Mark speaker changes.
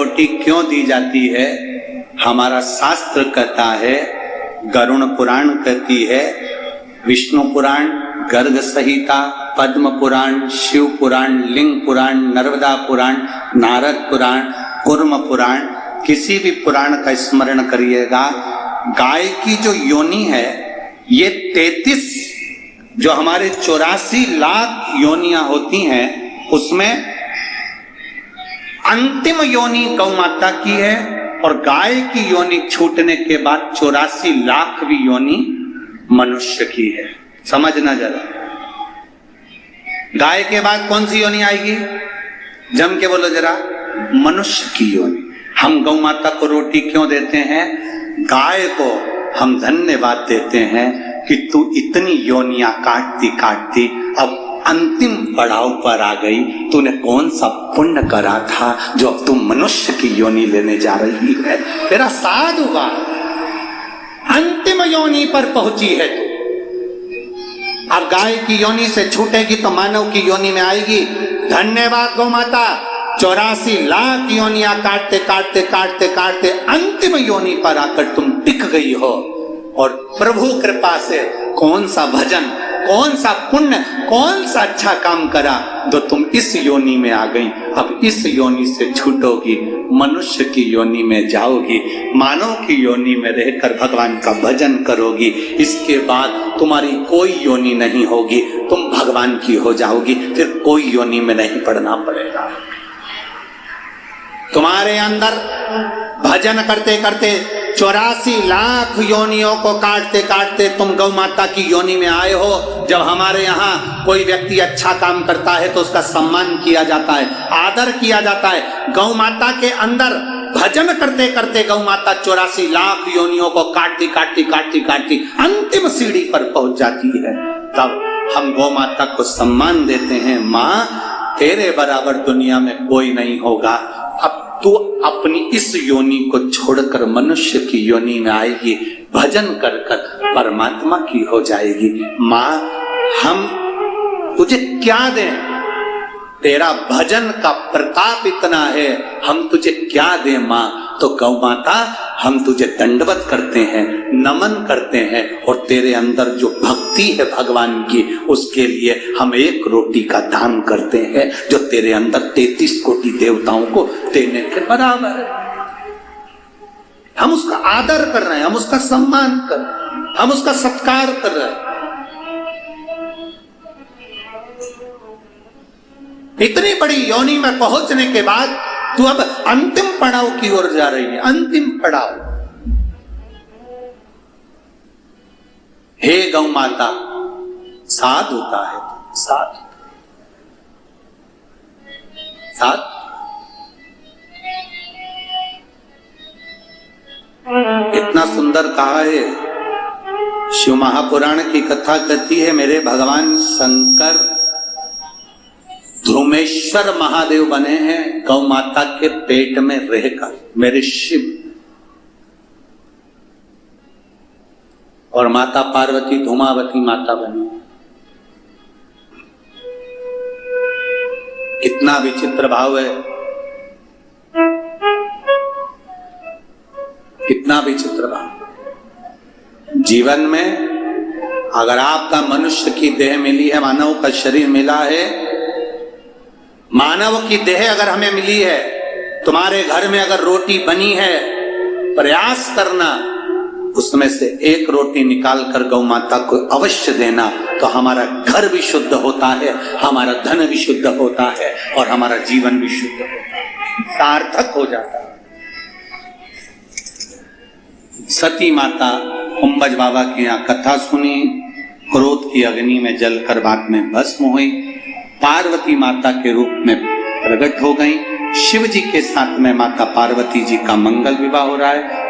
Speaker 1: रोटी क्यों दी जाती है? हमारा शास्त्र कहता है, गरुण पुराण कहती है, विष्णु पुराण, गर्ग संहिता, पद्म पुराण, शिव पुराण, लिंग पुराण, नर्मदा पुराण, नारद पुराण, कूर्म पुराण, किसी भी पुराण का स्मरण करिएगा, गाय की जो योनि है ये 33 जो हमारे 84 लाख योनियां होती हैं, उसमें अंतिम योनि गौ माता की है और गाय की योनि छूटने के बाद 84 लाखवीं योनि मनुष्य की है। समझना जरा, गाय के बाद कौन सी योनि आएगी? जम के बोलो जरा, मनुष्य की योनि। हम गौ माता को रोटी क्यों देते हैं? गाय को हम धन्यवाद देते हैं कि तू इतनी योनियां काटती काटती अब अंतिम पड़ाव पर आ गई। तूने कौन सा पुण्य करा था जो अब तू मनुष्य की योनि लेने जा रही है? तेरा साध हुआ, अंतिम योनि पर पहुंची है तू। अब गाय की योनि से छूटेगी तो मानव की योनि में आएगी। धन्यवाद गौ माता, 84 लाख योनियां काटते काटते काटते काटते अंतिम योनि पर आकर तुम टिक गई हो। और प्रभु कृपा से कौन सा भजन, कौन सा पुण्य, कौन सा अच्छा काम करा तो तुम इस योनि में आ गई। अब इस योनि से छूटोगी, मनुष्य की योनि में जाओगी, मानव की योनि में रहकर भगवान का भजन करोगी। इसके बाद तुम्हारी कोई योनि नहीं होगी, तुम भगवान की हो जाओगी, फिर कोई योनि में नहीं पड़ना पड़ेगा। तुम्हारे अंदर भजन करते करते 84 लाख योनियों को काटते काटते तुम गौ माता की योनि में आए हो। जब हमारे यहाँ कोई व्यक्ति अच्छा काम करता है तो उसका सम्मान किया जाता है, आदर किया जाता है। गौ माता के अंदर भजन करते करते गौ माता 84 लाख योनियों को काटती काटती काटती काटती अंतिम सीढ़ी पर पहुंच जाती है। तब हम गौ माता को सम्मान देते हैं, माँ तेरे बराबर दुनिया में कोई नहीं होगा। अब तू अपनी इस योनि को छोड़कर मनुष्य की योनि में आएगी, भजन कर कर परमात्मा की हो जाएगी। माँ हम तुझे क्या दें? तेरा भजन का प्रताप इतना है, हम तुझे क्या दें माँ? तो गौ माता हम तुझे दंडवत करते हैं, नमन करते हैं और तेरे अंदर जो भक्ति है भगवान की, उसके लिए हम 1 रोटी का दान करते हैं जो तेरे अंदर 33 कोटि देवताओं को देने के बराबर है। हम उसका आदर कर रहे हैं, हम उसका सम्मान कर रहे हैं, हम उसका सत्कार कर रहे हैं। इतनी बड़ी योनि में पहुंचने के बाद तू अब अंतिम पड़ाव की ओर जा रही है, अंतिम पड़ाव। हे गौ माता, साध होता है, साध साध इतना सुंदर कहा है। शिव महापुराण की कथा कहती है, मेरे भगवान शंकर ध्रुमेश्वर महादेव बने हैं गौ माता के पेट में रहकर, मेरे शिव। और माता पार्वती धूमावती माता बनी। कितना विचित्र भाव है, कितना विचित्र भाव। जीवन में अगर आपका मनुष्य की देह मिली है, मानव का शरीर मिला है, मानव की देह अगर हमें मिली है, तुम्हारे घर में अगर रोटी बनी है, प्रयास करना उसमें से 1 रोटी निकाल कर गौ माता को अवश्य देना, तो हमारा घर भी शुद्ध होता है, हमारा धन भी शुद्ध होता है और हमारा जीवन भी शुद्ध होता है, सार्थक हो जाता है। सती माता उम्बज बाबा के यहाँ कथा सुनी, क्रोध की अग्नि में जलकर बाद में भस्म हुई, पार्वती माता के रूप में प्रकट हो गई। शिव जी के साथ में माता पार्वती जी का मंगल विवाह हो रहा है।